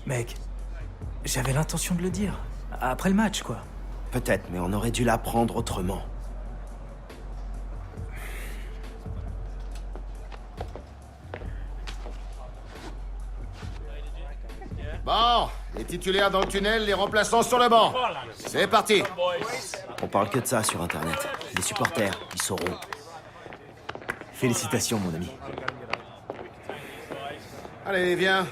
Mec, j'avais l'intention de le dire. Après le match, quoi. Peut-être, mais on aurait dû l'apprendre autrement. Bon, les titulaires dans le tunnel, les remplaçants sur le banc. C'est parti. On parle que de ça sur Internet. Les supporters, ils sauront. Félicitations, mon ami. Allez, viens.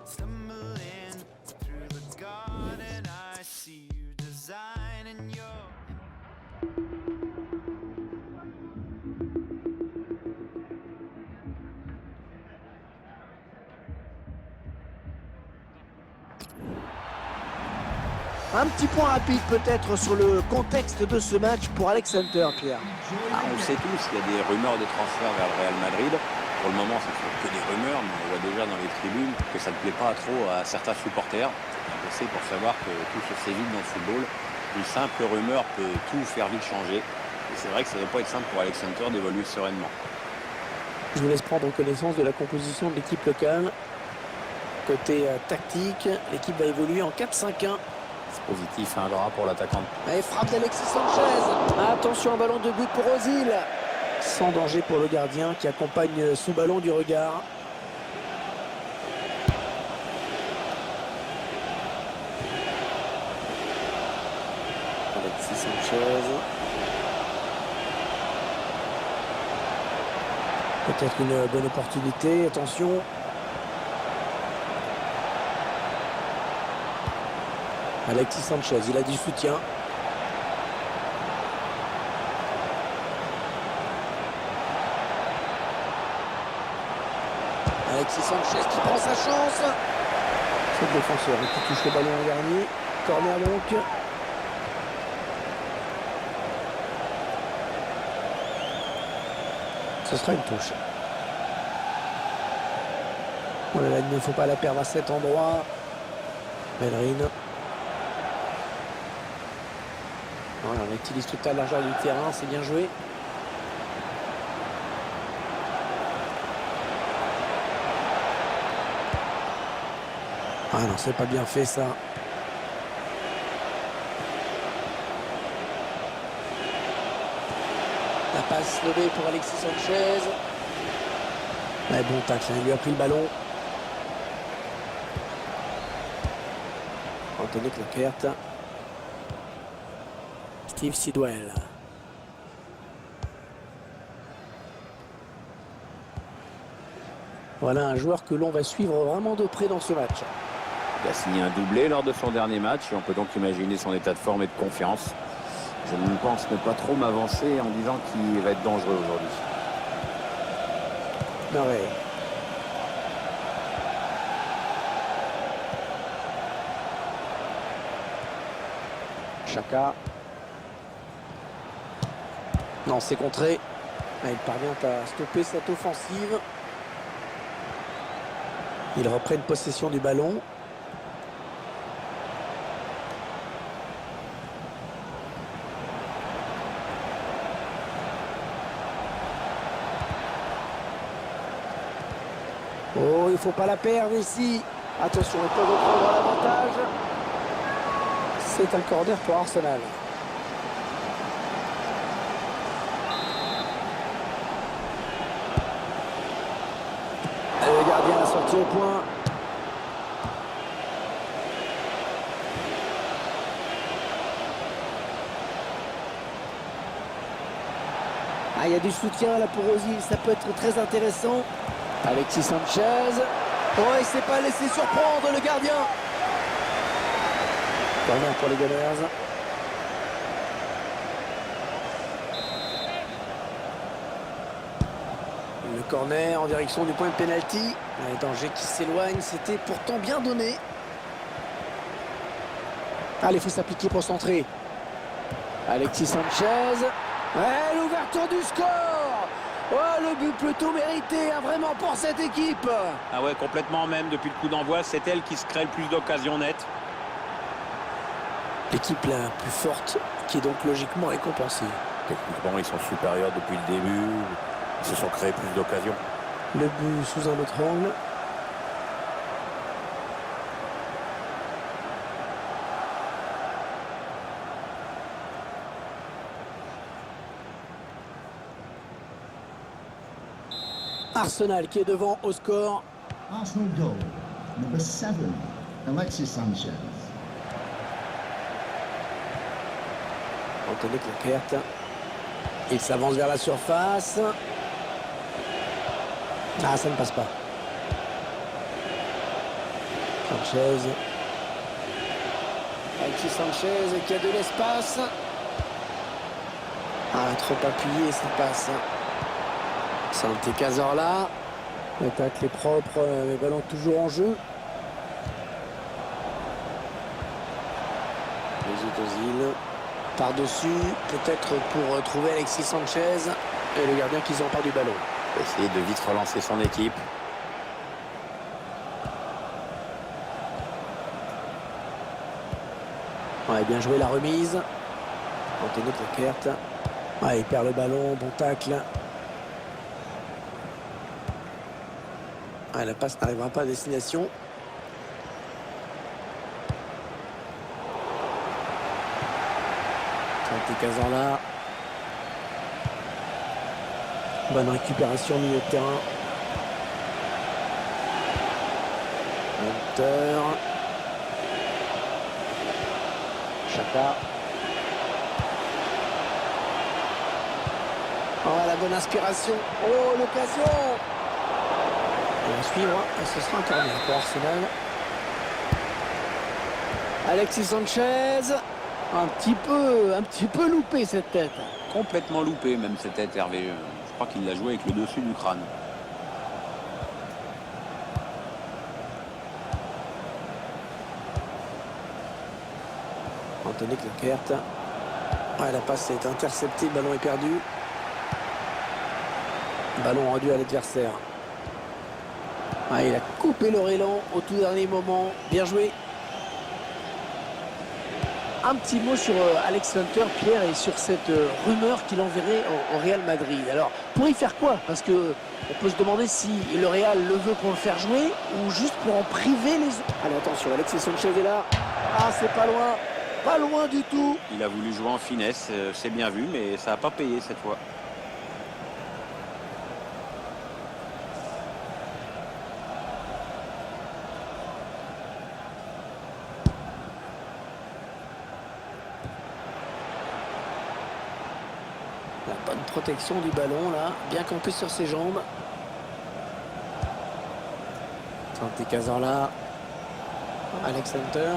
Stumbling through the garden, I see you designing your. Un petit point rapide peut-être sur le contexte de ce match pour Alex Hunter, Pierre. On le sait tous, il y a des rumeurs de transfert vers le Real Madrid. Pour le moment, ce ne sont que des rumeurs, mais on voit déjà dans les tribunes que ça ne plaît pas trop à certains supporters. C'est pour savoir que tout se fait vite dans le football. Une simple rumeur peut tout faire vite changer. Et c'est vrai que ça ne doit pas être simple pour Alex Hunter d'évoluer sereinement. Je vous laisse prendre connaissance de la composition de l'équipe locale. Côté tactique, l'équipe va évoluer en 4-5-1. C'est positif, un drap pour l'attaquant. Et frappe d'Alexis Sanchez. Attention, un ballon de but pour Ozil. Sans danger pour le gardien qui accompagne ce ballon du regard. Alexis Sanchez. Peut-être une bonne opportunité. Attention. Alexis Sanchez, il a du soutien. Alexis Sanchez qui prend sa chance. C'est le défenseur qui touche le ballon en dernier. Corner donc. Ce sera une touche. Oh là là, il ne faut pas la perdre à cet endroit. Bellerin. Voilà, on utilise toute la largeur du terrain, c'est bien joué. Ah non, c'est pas bien fait ça. La passe levée pour Alexis Sanchez. Ouais, bon tacle, il lui a pris le ballon. Anthony Cloquert. Steve Sidwell. Voilà un joueur que l'on va suivre vraiment de près dans ce match. Il a signé un doublé lors de son dernier match et on peut donc imaginer son état de forme et de confiance. Je ne pense ne pas trop m'avancer en disant qu'il va être dangereux aujourd'hui. Murray. Chaka. Non, c'est contré. Il parvient à stopper cette offensive. Ils reprennent possession du ballon. Oh, il ne faut pas la perdre ici. Attention, ils peuvent reprendre l'avantage. C'est un corner pour Arsenal. Le gardien a sorti au point. Ah, il y a du soutien là pour Ozil, ça peut être très intéressant. Alexis Sanchez. Oh, il ne s'est pas laissé surprendre le gardien. Corner pour les Gunners. Le corner en direction du point de pénalty. Un danger qui s'éloigne, c'était pourtant bien donné. Allez, il faut s'appliquer pour centrer. Alexis Sanchez. Ouais, l'ouverture du score. Oh, le but plutôt mérité, hein, vraiment pour cette équipe. Ah ouais, complètement même. Depuis le coup d'envoi, c'est elle qui se crée le plus d'occasions nettes. L'équipe la plus forte qui est donc logiquement récompensée. Techniquement, ils sont supérieurs depuis le début. Ils se sont créés plus d'occasions. Le but sous un autre angle. Arsenal qui est devant au score. Arsenal goal, number 7, Alexis Sanchez. Anthony Claquette. Il s'avance vers la surface. Ah, ça ne passe pas. Sanchez. Alexis Sanchez qui a de l'espace. Ah, trop appuyé, ça passe. Santi Cazorla. L'attaque est propre, le ballon toujours en jeu. Les Ozil. Par-dessus, peut-être pour trouver Alexis Sanchez. Et le gardien qui s'empare du ballon. Essayer de vite relancer son équipe. Ouais, bien joué la remise. Anthony Claquette. Ouais, il perd le ballon, bon tacle. Ouais, la passe n'arrivera pas à destination. Santi Cazorla. Bonne récupération au milieu de terrain. Hunter. Chaka. Oh, la bonne inspiration. Oh, l'occasion. On va suivre. Et ce sera un corner pour Arsenal. Alexis Sanchez. Un petit peu loupé cette tête. Complètement loupé, même cette tête, Hervé. Je crois qu'il l'a joué avec le dessus du crâne. Anthony Claquette. Ouais, la passe est interceptée, le ballon est perdu. Ballon rendu à l'adversaire. Ouais, il a coupé leur élan au tout dernier moment. Bien joué. Un petit mot sur Alex Hunter, Pierre, et sur cette rumeur qu'il enverrait au Real Madrid. Alors, pour y faire quoi? Parce que on peut se demander si le Real le veut pour le faire jouer ou juste pour en priver les autres. Allez, attention, Alexis Sanchez est là. Ah, c'est pas loin. Pas loin du tout. Il a voulu jouer en finesse, c'est bien vu, mais ça n'a pas payé cette fois. La bonne protection du ballon, là. Bien campé sur ses jambes. Santi Cazorla. Alex Hunter.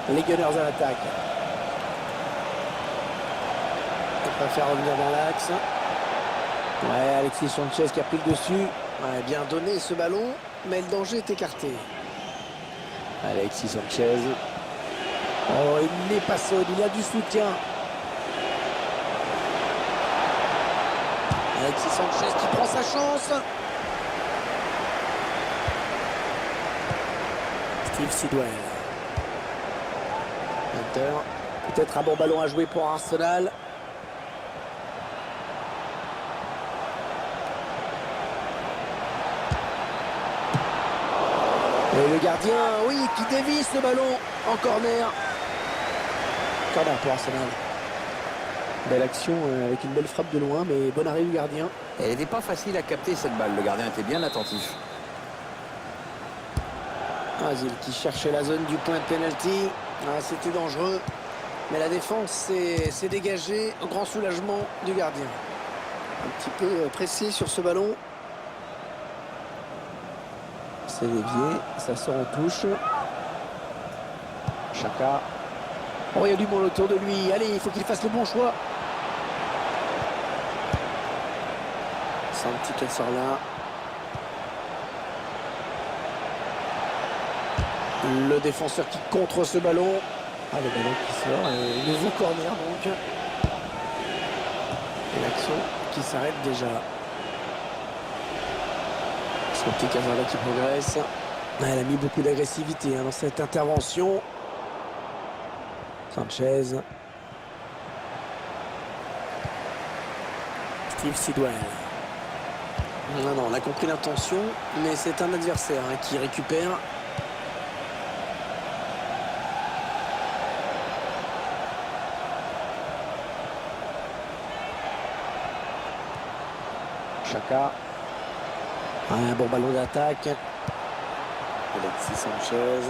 Les Gunners à l'attaque. On va faire revenir dans l'axe. Ouais, Alexis Sanchez qui a pris le dessus. Ouais, bien donné ce ballon, mais le danger est écarté. Alexis Sanchez. Oh, il n'est pas seul, il a du soutien. Alexis Sanchez qui prend sa chance. Steve Sidwell. Hunter. Peut-être un bon ballon à jouer pour Arsenal. Et le gardien, oui, qui dévisse le ballon en corner. Corner pour Arsenal. Belle action avec une belle frappe de loin, mais bon arrêt du gardien. Elle n'était pas facile à capter cette balle, le gardien était bien attentif. Ozil qui cherchait la zone du point de pénalty. Ah, c'était dangereux. Mais la défense s'est dégagée au grand soulagement du gardien. Un petit peu pressé sur ce ballon. C'est dévié, ça sort en touche. Chaka. Oh, il y a du monde autour de lui. Allez, il faut qu'il fasse le bon choix. Santi Cazorla. Le défenseur qui contre ce ballon. Ah, le ballon qui sort, et nouveau corner donc. Et l'action qui s'arrête déjà. Son petit Cazorla qui progresse. Ah, elle a mis beaucoup d'agressivité dans cette intervention. Sanchez. Steve Sidwell. Non, on a compris l'intention, mais c'est un adversaire qui récupère. Chaka. Un bon ballon d'attaque. Alexis Sanchez.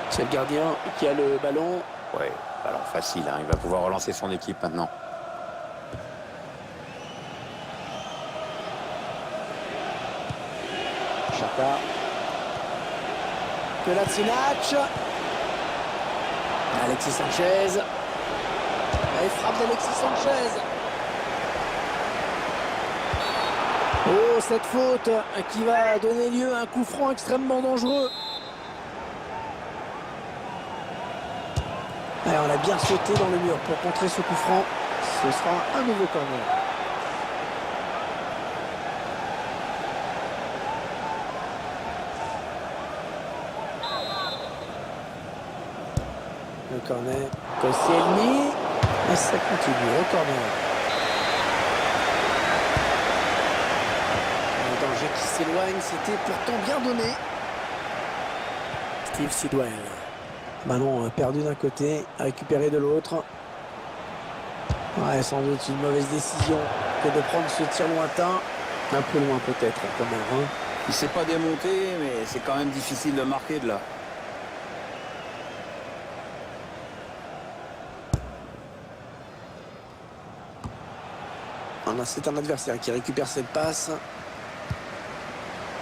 C'est le gardien qui a le ballon. Ouais, ballon facile, hein. Il va pouvoir relancer son équipe maintenant. Chaka. Kolasinac. Alexis Sanchez. Et frappe d'Alexis Sanchez. Oh, cette faute qui va donner lieu à un coup franc extrêmement dangereux. Allez, on a bien sauté dans le mur pour contrer ce coup franc. Ce sera un nouveau corner. Le corner. Koscielny. Et ça continue au corner. Le danger qui s'éloigne, c'était pourtant bien donné. Steve Sidwell. Ballon perdu d'un côté, récupéré de l'autre. Ouais, sans doute une mauvaise décision que de prendre ce tir lointain. Un peu loin peut-être quand même. Hein. Il s'est pas démonté, mais c'est quand même difficile de marquer de là. C'est un adversaire qui récupère cette passe.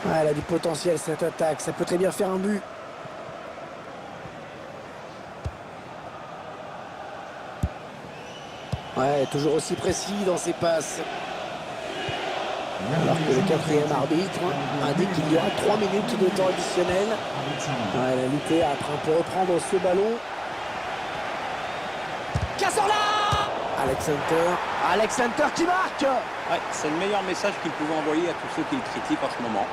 Ouais, elle a du potentiel cette attaque. Ça peut très bien faire un but. Ouais, toujours aussi précis dans ses passes. Alors que le quatrième arbitre indique qu'il y aura 3 minutes de temps additionnel. Ouais, la lutte est âpre pour reprendre ce ballon. Cazorla! Alex Hunter qui marque! Ouais, c'est le meilleur message qu'il pouvait envoyer à tous ceux qui le critiquent en ce moment.